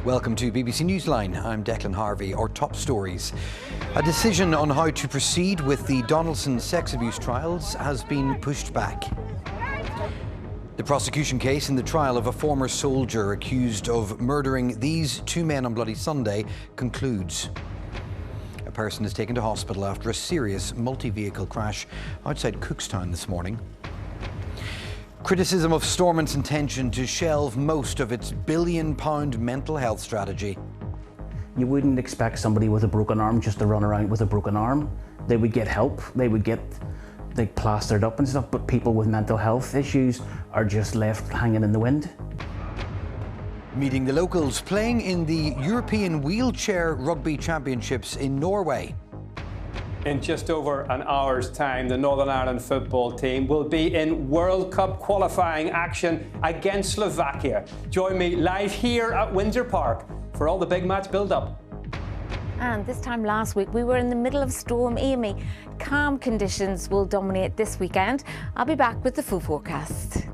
Welcome to BBC Newsline. I'm Declan Harvey. Our top stories. A decision on how to proceed with the Donaldson sex abuse trials has been pushed back. The prosecution case in the trial of a former soldier accused of murdering these two men on Bloody Sunday concludes. A person is taken to hospital after a serious multi-vehicle crash outside Cookstown this morning. Criticism of Stormont's intention to shelve most of its £1 billion mental health strategy. You wouldn't expect somebody with a broken arm just to run around with a broken arm. They would get help, they would get plastered up and stuff, but people with mental health issues are just left hanging in the wind. Meeting the locals playing in the European Wheelchair Rugby Championships in Norway. In just over an hour's time, the Northern Ireland football team will be in World Cup qualifying action against Slovakia. Join me live here at Windsor Park for all the big match build-up. And this time last week, we were in the middle of Storm Amy. Calm conditions will dominate this weekend. I'll be back with the full forecast.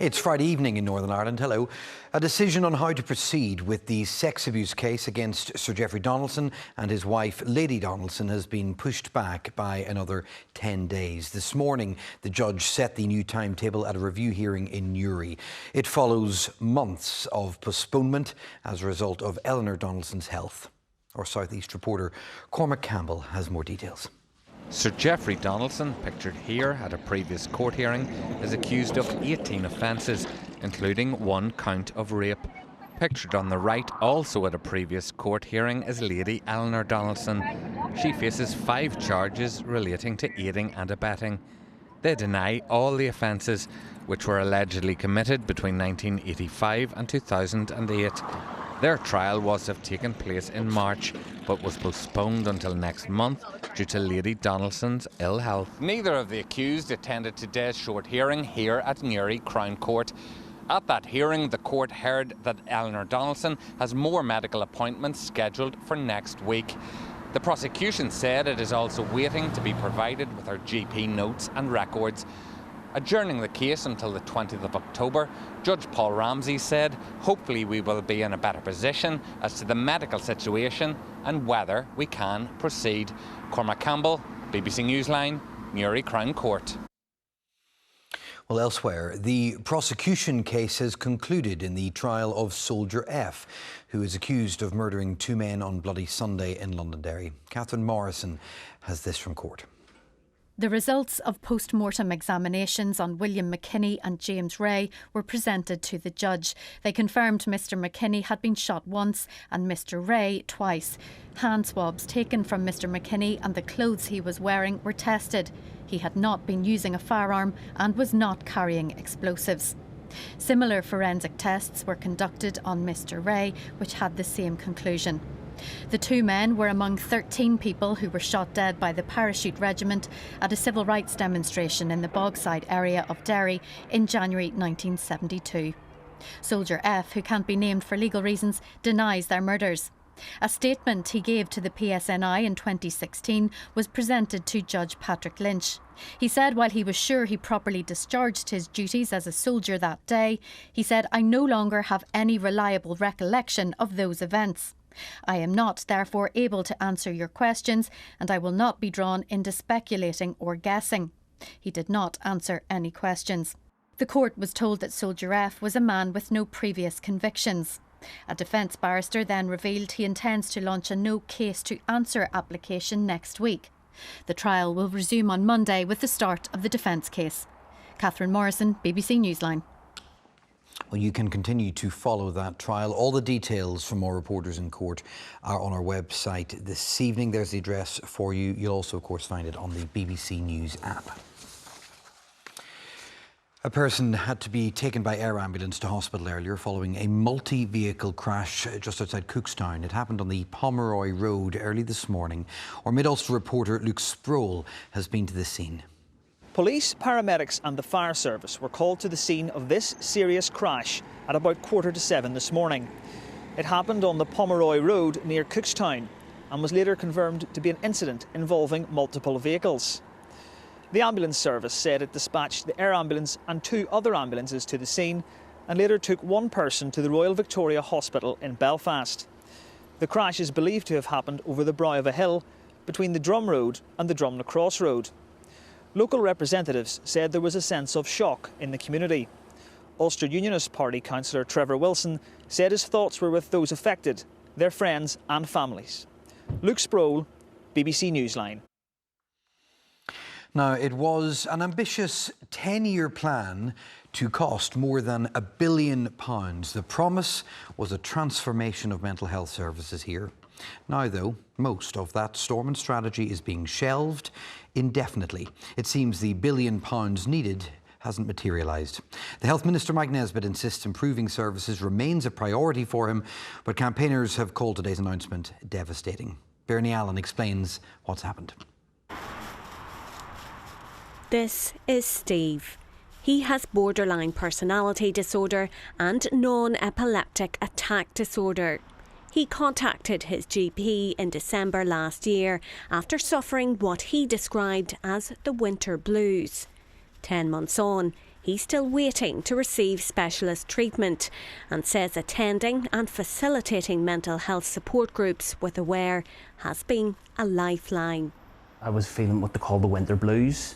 It's Friday evening in Northern Ireland. Hello. A decision on how to proceed with the sex abuse case against Sir Geoffrey Donaldson and his wife, Lady Donaldson, has been pushed back by another 10 days. This morning, the judge set the new timetable at a review hearing in Newry. It follows months of postponement as a result of Eleanor Donaldson's health. Our South East reporter Cormac Campbell has more details. Sir Geoffrey Donaldson, pictured here at a previous court hearing, is accused of 18 offences, including one count of rape. Pictured on the right, also at a previous court hearing, is Lady Eleanor Donaldson. She faces 5 charges relating to aiding and abetting. They deny all the offences, which were allegedly committed between 1985 and 2008. Their trial was to have taken place in March, but was postponed until next month due to Lady Donaldson's ill health. Neither of the accused attended today's short hearing here at Newry Crown Court. At that hearing, the court heard that Eleanor Donaldson has more medical appointments scheduled for next week. The prosecution said it is also waiting to be provided with her GP notes and records. Adjourning the case until the 20th of October, Judge Paul Ramsey said, hopefully we will be in a better position as to the medical situation and whether we can proceed. Cormac Campbell, BBC Newsline, Newry Crown Court. Well, elsewhere, the prosecution case has concluded in the trial of Soldier F, who is accused of murdering 2 men on Bloody Sunday in Londonderry. Catherine Morrison has this from court. The results of post-mortem examinations on William McKinney and James Ray were presented to the judge. They confirmed Mr McKinney had been shot once and Mr Ray twice. Hand swabs taken from Mr McKinney and the clothes he was wearing were tested. He had not been using a firearm and was not carrying explosives. Similar forensic tests were conducted on Mr Ray, which had the same conclusion. The 2 men were among 13 people who were shot dead by the Parachute Regiment at a civil rights demonstration in the Bogside area of Derry in January 1972. Soldier F, who can't be named for legal reasons, denies their murders. A statement he gave to the PSNI in 2016 was presented to Judge Patrick Lynch. He said while he was sure he properly discharged his duties as a soldier that day, he said, "I no longer have any reliable recollection of those events. I am not, therefore, able to answer your questions, and I will not be drawn into speculating or guessing." He did not answer any questions. The court was told that Soldier F was a man with no previous convictions. A defence barrister then revealed he intends to launch a no case to answer application next week. The trial will resume on Monday with the start of the defence case. Catherine Morrison, BBC Newsline. Well, you can continue to follow that trial. All the details from our reporters in court are on our website this evening. There's the address for you. You'll also, of course, find it on the BBC News app. A person had to be taken by air ambulance to hospital earlier following a multi-vehicle crash just outside Cookstown. It happened on the Pomeroy Road early this morning. Our Mid-Ulster reporter Luke Sproul has been to the scene. Police, paramedics and the fire service were called to the scene of this serious crash at about 7:15 this morning. It happened on the Pomeroy Road near Cookstown and was later confirmed to be an incident involving multiple vehicles. The ambulance service said it dispatched the air ambulance and 2 other ambulances to the scene and later took 1 person to the Royal Victoria Hospital in Belfast. The crash is believed to have happened over the brow of a hill between the Drum Road and the Drumnacross Road. Local representatives said there was a sense of shock in the community. Ulster Unionist Party councillor Trevor Wilson said his thoughts were with those affected, their friends and families. Luke Sproul, BBC Newsline. Now, it was an ambitious 10-year plan to cost more than £1 billion. The promise was a transformation of mental health services here. Now, though, most of that Stormont strategy is being shelved indefinitely. It seems the £1 billion needed hasn't materialised. The Health Minister, Mike Nesbitt, insists improving services remains a priority for him, but campaigners have called today's announcement devastating. Bernie Allen explains what's happened. This is Steve. He has borderline personality disorder and non-epileptic attack disorder. He contacted his GP in December last year after suffering what he described as the winter blues. 10 months on, he's still waiting to receive specialist treatment and says attending and facilitating mental health support groups with Aware has been a lifeline. I was feeling what they call the winter blues,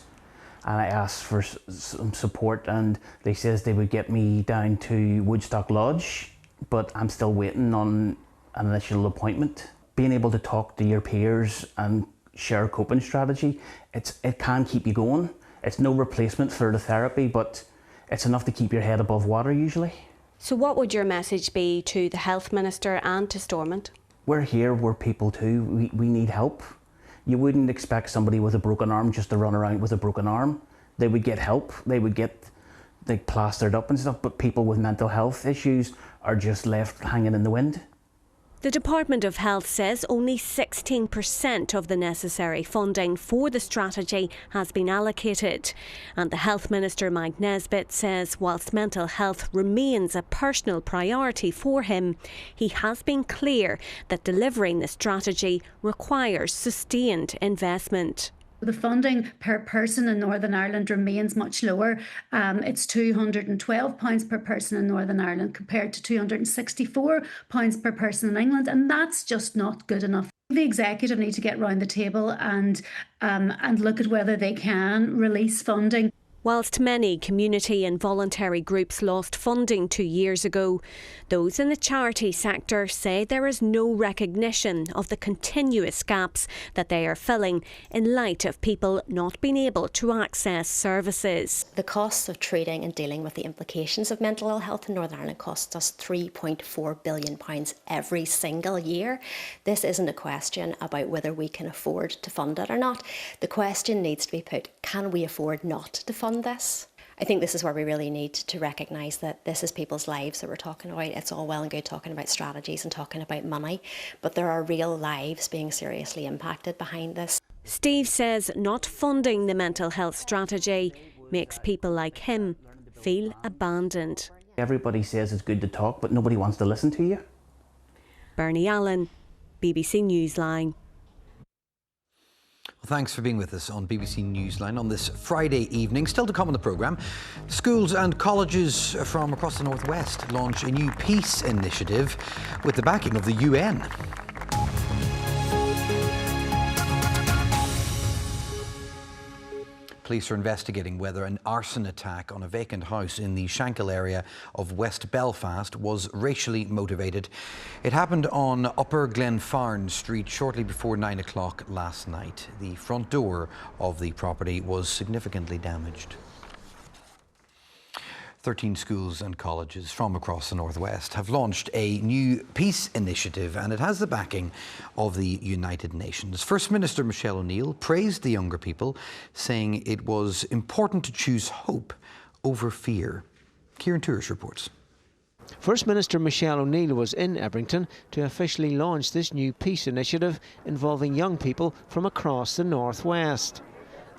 and I asked for some support, and they says they would get me down to Woodstock Lodge, but I'm still waiting on an initial appointment. Being able to talk to your peers and share a coping strategy, it can keep you going. It's no replacement for the therapy, but it's enough to keep your head above water usually. So what would your message be to the Health Minister and to Stormont? We're here, we're people too, we need help. You wouldn't expect somebody with a broken arm just to run around with a broken arm. They would get help, they would get plastered up and stuff, but people with mental health issues are just left hanging in the wind. The Department of Health says only 16% of the necessary funding for the strategy has been allocated. And the Health Minister, Mike Nesbitt, says whilst mental health remains a personal priority for him, he has been clear that delivering the strategy requires sustained investment. The funding per person in Northern Ireland remains much lower. It's £212 per person in Northern Ireland compared to £264 per person in England, and that's just not good enough. The executive need to get round the table and look at whether they can release funding. Whilst many community and voluntary groups lost funding 2 years ago, those in the charity sector say there is no recognition of the continuous gaps that they are filling in light of people not being able to access services. The costs of treating and dealing with the implications of mental ill health in Northern Ireland costs us £3.4 billion every single year. This isn't a question about whether we can afford to fund it or not. The question needs to be put, can we afford not to fund this? I think this is where we really need to recognise that this is people's lives that we're talking about. It's all well and good talking about strategies and talking about money, but there are real lives being seriously impacted behind this. Steve says not funding the mental health strategy makes people like him feel abandoned. Everybody says it's good to talk, but nobody wants to listen to you. Bernie Allen, BBC Newsline. Well, thanks for being with us on BBC Newsline on this Friday evening. Still to come on the programme, schools and colleges from across the Northwest launch a new peace initiative with the backing of the UN. Police are investigating whether an arson attack on a vacant house in the Shankill area of West Belfast was racially motivated. It happened on Upper Glenfarn Street shortly before 9 o'clock last night. The front door of the property was significantly damaged. 13 schools and colleges from across the Northwest have launched a new peace initiative, and it has the backing of the United Nations. First Minister Michelle O'Neill praised the younger people, saying it was important to choose hope over fear. Kieran Tourish reports. First Minister Michelle O'Neill was in Ebrington to officially launch this new peace initiative involving young people from across the Northwest.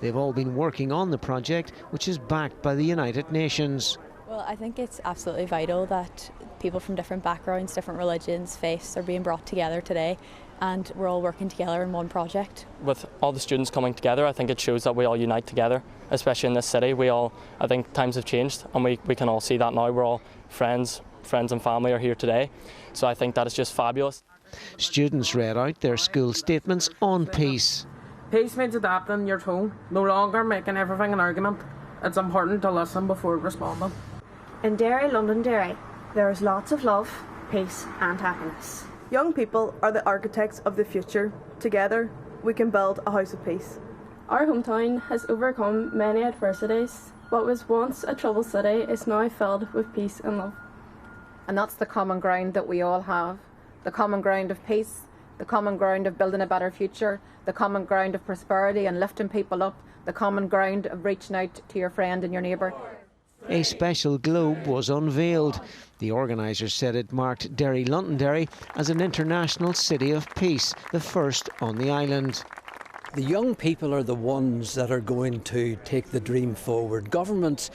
They've all been working on the project, which is backed by the United Nations. Well, I think it's absolutely vital that people from different backgrounds, different religions, faiths are being brought together today, and we're all working together in one project. With all the students coming together, I think it shows that we all unite together, especially in this city. I think times have changed, and we can all see that now. We're all friends and family are here today, so I think that is just fabulous. Students read out their school statements on peace. Peace means adapting your tone, no longer making everything an argument. It's important to listen before responding. In Derry, Londonderry, there is lots of love, peace and happiness. Young people are the architects of the future. Together, we can build a house of peace. Our hometown has overcome many adversities. What was once a troubled city is now filled with peace and love. And that's the common ground that we all have. The common ground of peace, the common ground of building a better future, the common ground of prosperity and lifting people up, the common ground of reaching out to your friend and your neighbour. A special globe was unveiled. The organisers said it marked Derry Londonderry as an international city of peace, the first on the island. The young people are the ones that are going to take the dream forward. Governments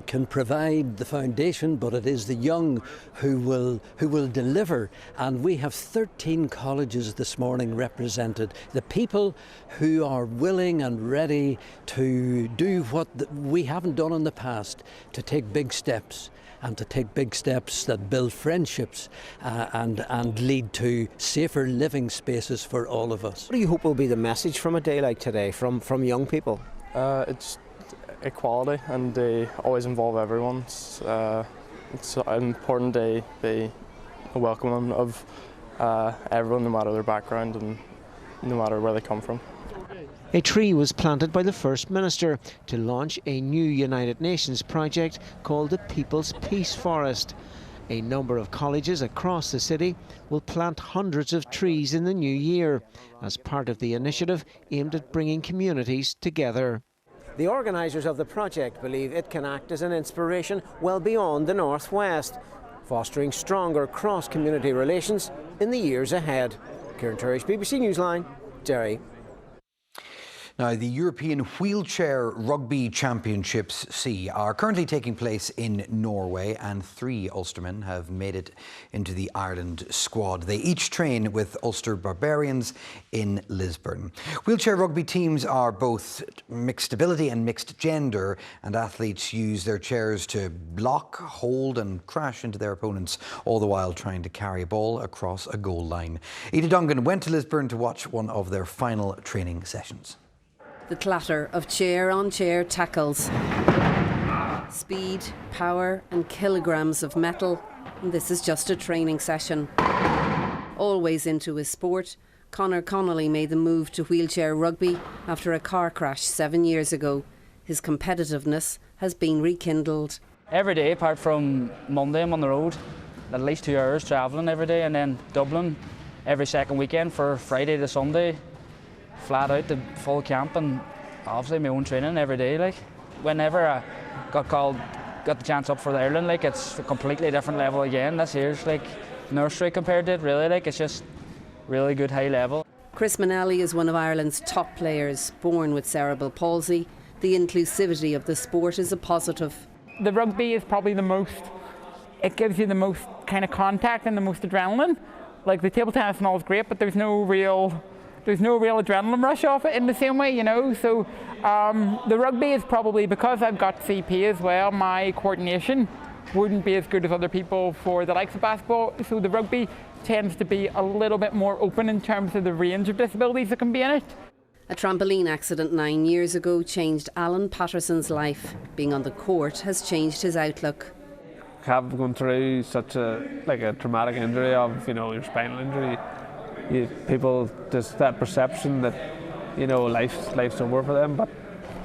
can provide the foundation, but it is the young who will deliver. And we have 13 colleges this morning represented. The people who are willing and ready to do what we haven't done in the past, to take big steps. And to take big steps that build friendships and lead to safer living spaces for all of us. What do you hope will be the message from a day like today from young people? It's equality, and they always involve everyone. It's important to be welcoming of everyone, no matter their background and no matter where they come from. A tree was planted by the First Minister to launch a new United Nations project called the People's Peace Forest. A number of colleges across the city will plant hundreds of trees in the new year as part of the initiative aimed at bringing communities together. The organisers of the project believe it can act as an inspiration well beyond the Northwest, fostering stronger cross-community relations in the years ahead. Kieran Turish, BBC Newsline, Derry. Now, the European Wheelchair Rugby Championships C are currently taking place in Norway, and 3 Ulstermen have made it into the Ireland squad. They each train with Ulster Barbarians in Lisburn. Wheelchair rugby teams are both mixed ability and mixed gender, and athletes use their chairs to block, hold and crash into their opponents, all the while trying to carry a ball across a goal line. Ida Dungan went to Lisburn to watch one of their final training sessions. The clatter of chair-on-chair tackles. Speed, power and kilograms of metal. And this is just a training session. Always into his sport, Conor Connolly made the move to wheelchair rugby after a car crash 7 years ago. His competitiveness has been rekindled. Every day, apart from Monday, I'm on the road. At least 2 hours travelling every day, and then Dublin every second weekend for Friday to Sunday. Flat out to full camp, and obviously my own training every day. Like, whenever I got the chance up for the Ireland, like, it's a completely different level again. This year's like nursery compared to it, really. Like, it's just really good high level. Chris Manelli is one of Ireland's top players, born with cerebral palsy. The inclusivity of the sport is a positive. The rugby is probably it gives you the most kind of contact and the most adrenaline. Like, the table tennis and all is great, but there's no real adrenaline rush off it in the same way, you know. So the rugby is probably, because I've got CP as well, my coordination wouldn't be as good as other people for the likes of basketball. So the rugby tends to be a little bit more open in terms of the range of disabilities that can be in it. A trampoline accident 9 years ago changed Alan Patterson's life. Being on the court has changed his outlook. Have gone through such a traumatic injury of, your spinal injury. People just that perception that life's over for them, but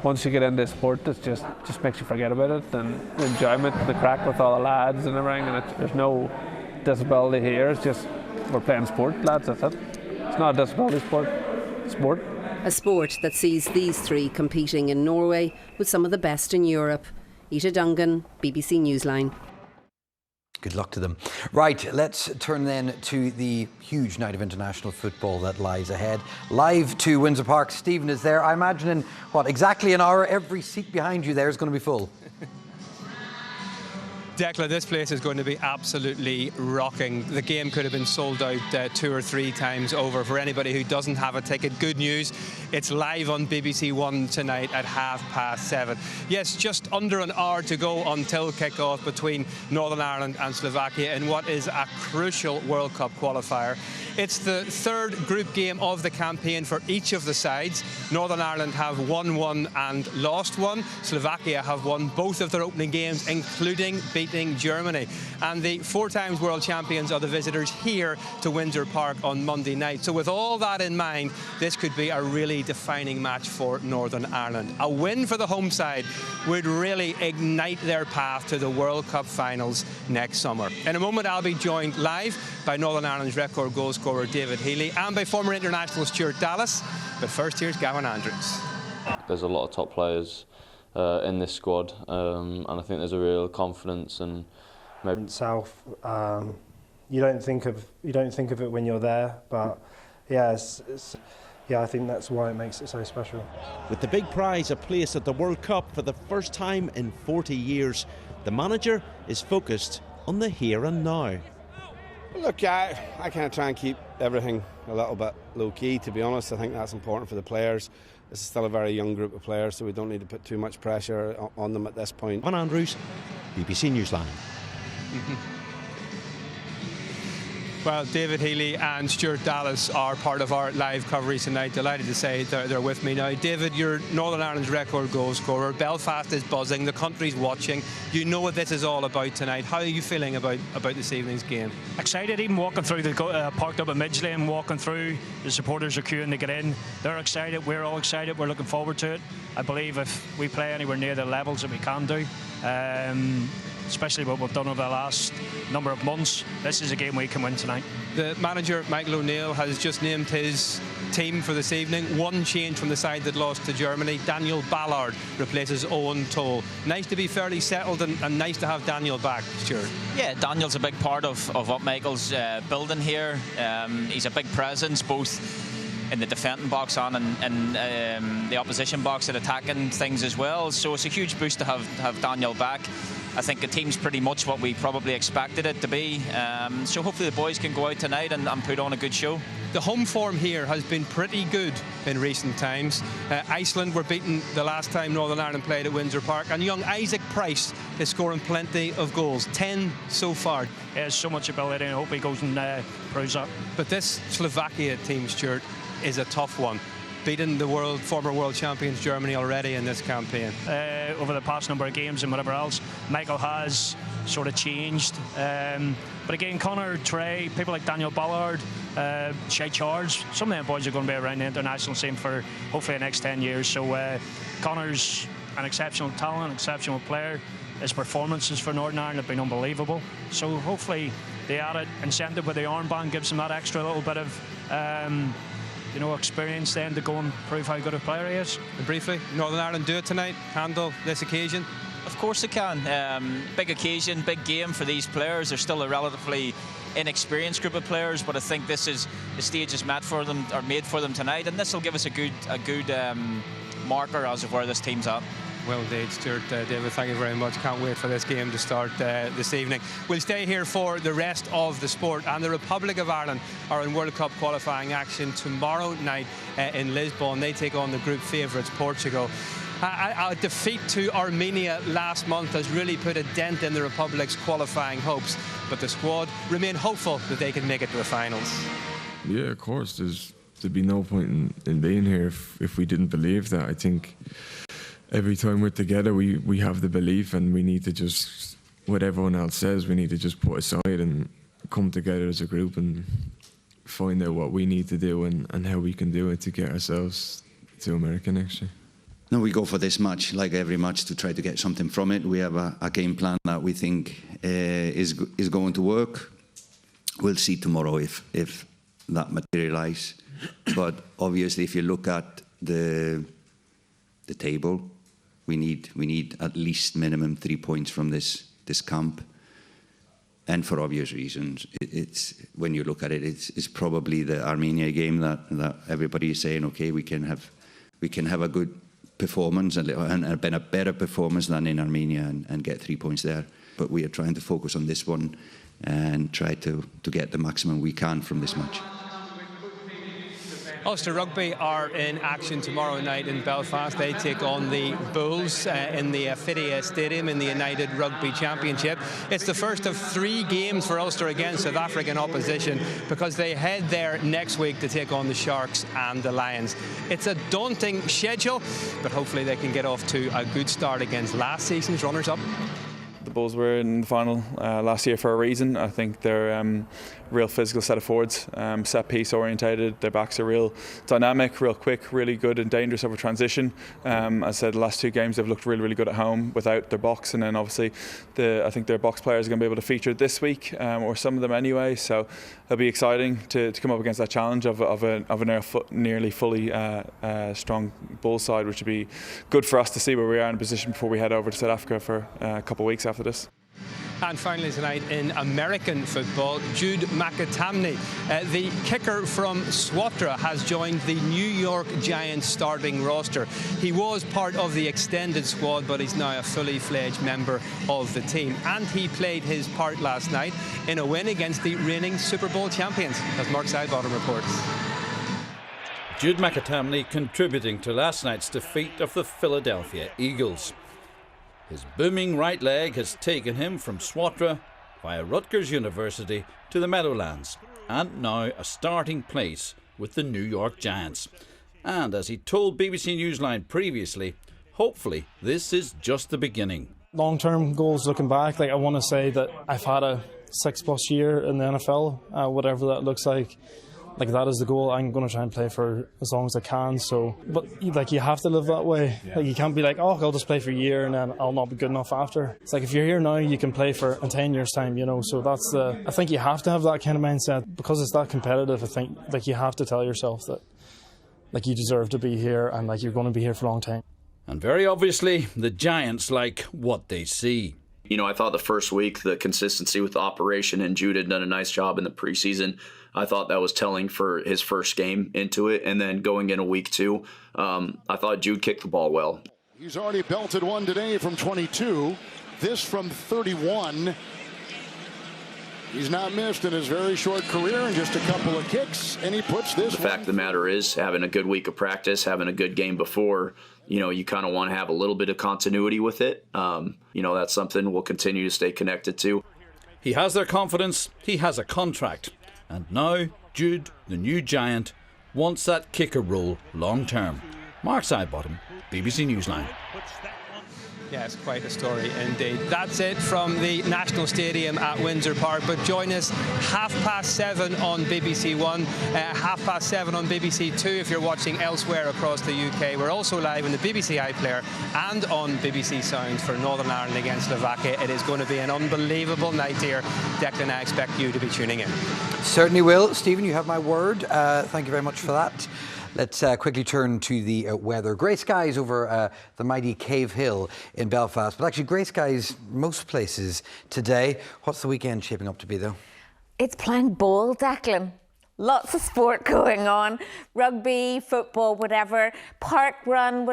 once you get into sport, it just makes you forget about it, and the enjoyment, the crack with all the lads and everything, and there's no disability here. It's just we're playing sport, lads. That's it. It's not a disability sport. It's sport. A sport that sees these 3 competing in Norway with some of the best in Europe. Ita Dungan, BBC Newsline. Good luck to them. Right, let's turn then to the huge night of international football that lies ahead. Live to Windsor Park, Stephen is there. I imagine in, exactly an hour, every seat behind you there is going to be full. Declan, this place is going to be absolutely rocking. The game could have been sold out 2 or 3 times over. For anybody who doesn't have a ticket, good news, it's live on BBC One tonight at 7:30. Yes, just under an hour to go until kick-off between Northern Ireland and Slovakia in what is a crucial World Cup qualifier. It's the third group game of the campaign for each of the sides. Northern Ireland have won one and lost one. Slovakia have won both of their opening games, including beating Germany. And the 4 times world champions are the visitors here to Windsor Park on Monday night. So with all that in mind, this could be a really defining match for Northern Ireland. A win for the home side would really ignite their path to the World Cup finals next summer. In a moment, I'll be joined live by Northern Ireland's record goal scorer David Healy and by former international Stuart Dallas. But first, here's Gavin Andrews. There's a lot of top players in this squad, and I think there's a real confidence and maybe South. You don't think of it when you're there, but yeah, I think that's why it makes it so special. With the big prize, a place at the World Cup for the first time in 40 years, the manager is focused on the here and now. Look, I kind of try and keep everything a little bit low-key, to be honest. I think that's important for the players. This is still a very young group of players, so we don't need to put too much pressure on them at this point. Gavin Andrews, BBC Newsline. Well, David Healy and Stuart Dallas are part of our live coverage tonight. Delighted to say they're with me now. David, you're Northern Ireland's record goal scorer. Belfast is buzzing. The country's watching. You know what this is all about tonight. How are you feeling about this evening's game? Excited, even walking through the parked up at Midgley and walking through. The supporters are queuing to get in. They're excited. We're all excited. We're looking forward to it. I believe if we play anywhere near the levels that we can do, especially what we've done over the last number of months, this is a game we can win tonight. The manager, Michael O'Neill, has just named his team for this evening. One change from the side that lost to Germany. Daniel Ballard replaces Owen Toll. Nice to be fairly settled and nice to have Daniel back, Stuart. Yeah, Daniel's a big part of what Michael's building here. He's a big presence, both in the defending box and in the opposition box at attacking things as well. So it's a huge boost to have Daniel back. I think the team's pretty much what we probably expected it to be. So hopefully the boys can go out tonight and put on a good show. The home form here has been pretty good in recent times. Iceland were beaten the last time Northern Ireland played at Windsor Park, and young Isaac Price is scoring plenty of goals, 10 so far. He has so much ability, and I hope he goes and proves that. But this Slovakia team, Stuart, is a tough one. Beaten the former world champions Germany already in this campaign. Over the past number of games and whatever else, Michael has sort of changed. But again, Connor, Trey, people like Daniel Ballard, Shea Charge, some of them boys are going to be around the international scene for hopefully the next 10 years. So Connor's an exceptional talent, exceptional player. His performances for Northern Ireland have been unbelievable. So hopefully the added incentive with the armband gives him that extra little bit of experience then to go and prove how good a player he is. And briefly, Northern Ireland do it tonight, handle this occasion? Of course they can. Big occasion, big game for these players. They're still a relatively inexperienced group of players, but I think the stage is made for them tonight, and this will give us a good marker as of where this team's at. Well, indeed, Stuart, David, thank you very much. Can't wait for this game to start this evening. We'll stay here for the rest of the sport, and the Republic of Ireland are in World Cup qualifying action tomorrow night in Lisbon. They take on the group favourites, Portugal. A defeat to Armenia last month has really put a dent in the Republic's qualifying hopes, but the squad remain hopeful that they can make it to the finals. Yeah, of course. There'd be no point in being here if we didn't believe that. I think every time we're together, we have the belief, and we need to just, what everyone else says, we need to just put aside and come together as a group and find out what we need to do and how we can do it to get ourselves to America next year. No, we go for this match, like every match, to try to get something from it. We have a game plan that we think is going to work. We'll see tomorrow if that materialises. But obviously, if you look at the table, we need at least minimum 3 points from this camp, and for obvious reasons. It's when you look at it, it's probably the Armenia game that everybody is saying, okay, we can have a good performance and a better performance than in Armenia and get 3 points there. but we are trying to focus on this one and try to get the maximum we can from this match. Ulster Rugby are in action tomorrow night in Belfast. They take on the Bulls in the Fidia Stadium in the United Rugby Championship. It's the first of 3 games for Ulster against South African opposition because they head there next week to take on the Sharks and the Lions. It's a daunting schedule, but hopefully they can get off to a good start against last season's runners-up. The Bulls were in the final last year for a reason. I think they're a real physical set of forwards, set piece orientated. Their backs are real dynamic, real quick, really good and dangerous over transition. As I said, the last 2 games they've looked really, really good at home without their box, and then obviously I think their box players are going to be able to feature this week, or some of them anyway. So it'll be exciting to come up against that challenge of a nearly fully strong Bulls side, which would be good for us to see where we are in a position before we head over to South Africa for a couple of weeks after this. And finally tonight in American football, Jude McAtamney, the kicker from Swatra, has joined the New York Giants starting roster. He was part of the extended squad, but he's now a fully fledged member of the team. And he played his part last night in a win against the reigning Super Bowl champions, as Mark Sidebottom reports. Jude McAtamney contributing to last night's defeat of the Philadelphia Eagles. His booming right leg has taken him from Swatra via Rutgers University to the Meadowlands, and now a starting place with the New York Giants. And as he told BBC Newsline previously, hopefully this is just the beginning. Long-term goals looking back, I want to say that I've had a 6+ year in the NFL, whatever that looks like. That is the goal. I'm going to try and play for as long as I can. But you have to live that way. Yeah. You can't be I'll just play for a year and then I'll not be good enough after. It's if you're here now, you can play for in 10 years' time. So I think you have to have that kind of mindset because it's that competitive. I think you have to tell yourself that you deserve to be here and you're going to be here for a long time. And very obviously, the Giants like what they see. I thought the first week, the consistency with the operation, and Jude had done a nice job in the preseason. I thought that was telling for his first game into it. And then going into week 2, I thought Jude kicked the ball well. He's already belted one today from 22. This from 31. He's not missed in his very short career in just a couple of kicks, and he puts this. The fact of the matter is, having a good week of practice, having a good game before, you kind of want to have a little bit of continuity with it. That's something we'll continue to stay connected to. He has their confidence, he has a contract. And now, Jude, the new Giant, wants that kicker role long term. Mark Sidebottom, BBC Newsline. Yes, quite a story indeed. That's it from the National Stadium at Windsor Park. But join us 7:30 on BBC One, 7:30 on BBC Two if you're watching elsewhere across the UK. We're also live on the BBC iPlayer and on BBC Sounds for Northern Ireland against Slovakia. It is going to be an unbelievable night here. Declan, I expect you to be tuning in. Certainly will. Stephen, you have my word. Thank you very much for that. Let's quickly turn to the weather. Grey skies over the mighty Cave Hill in Belfast, but actually grey skies most places today. What's the weekend shaping up to be, though? It's playing ball, Declan. Lots of sport going on. Rugby, football, whatever. Park run,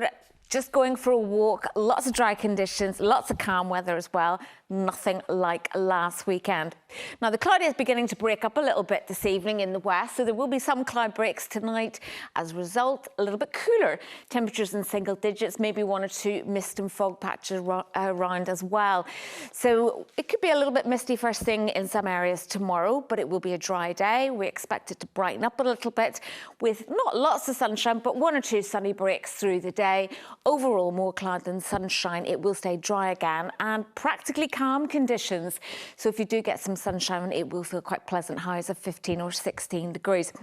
just going for a walk. Lots of dry conditions, lots of calm weather as well. Nothing like last weekend. Now, the cloud is beginning to break up a little bit this evening in the west, so there will be some cloud breaks tonight. As a result, a little bit cooler. Temperatures in single digits, maybe 1 or 2 mist and fog patches around as well. So it could be a little bit misty first thing in some areas tomorrow, but it will be a dry day. We expect it to brighten up a little bit with not lots of sunshine, but 1 or 2 sunny breaks through the day. Overall, more cloud than sunshine. It will stay dry again and practically calm conditions. So if you do get some sunshine, it will feel quite pleasant. Highs of 15 or 16 degrees.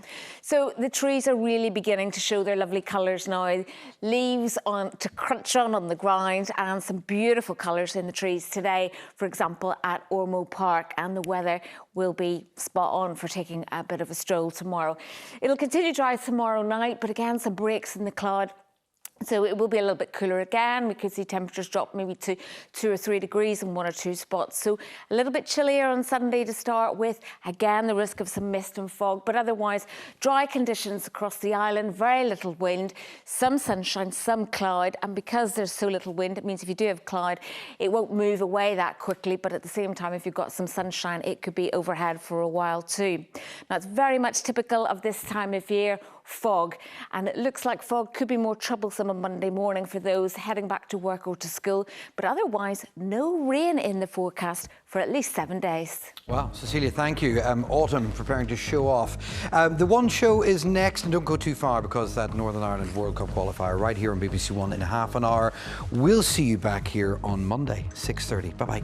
So the trees are really beginning to show their lovely colours now. Leaves to crunch on the ground, and some beautiful colours in the trees today. For example, at Ormeau Park, and the weather will be spot on for taking a bit of a stroll tomorrow. It'll continue dry tomorrow night, but again, some breaks in the cloud. So it will be a little bit cooler again. We could see temperatures drop maybe to 2 or 3 degrees in 1 or 2 spots. So a little bit chillier on Sunday to start with. Again, the risk of some mist and fog, but otherwise dry conditions across the island, very little wind, some sunshine, some cloud. And because there's so little wind, it means if you do have cloud, it won't move away that quickly. But at the same time, if you've got some sunshine, it could be overhead for a while too. Now, it's very much typical of this time of year. Fog, and it looks like fog could be more troublesome on Monday morning for those heading back to work or to school, but otherwise no rain in the forecast for at least 7 days. Wow, Cecilia, thank you. Autumn preparing to show off. The One Show is next, and don't go too far because that Northern Ireland World Cup qualifier right here on BBC One in half an hour. We'll see you back here on Monday, 6:30. Bye-bye.